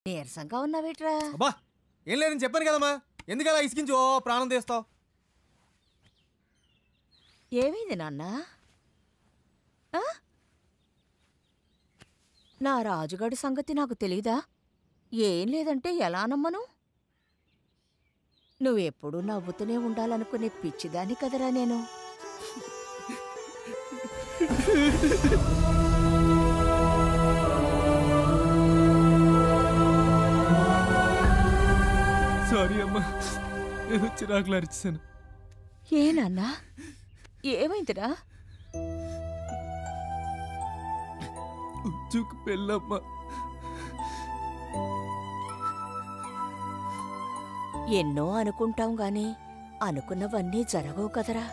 నీరసంగా ఉన్నావేట్రా? అబ్బా ఏం లేదని చెప్పాను కదమ్మా, ఎందుకలా ఇసికించు ప్రాణం తీస్తావు? ఏమైంది నాన్న? నా రాజుగాడి సంగతి నాకు తెలీదా? ఏం లేదంటే ఎలా నమ్మను? నువ్వెప్పుడూ నవ్వుతూనే ఉండాలనుకునే పిచ్చిదాన్ని కదరా నేను. సారీ అమ్మా, ఏదో చిరాకులు అరిచాను. ఏ నాన్నా, ఏమైందిరా? ఉజ్జుకు పెళ్ళమ్మా. ఎన్నో అనుకుంటాం గాని అనుకున్నవన్నీ జరగవు కదరా.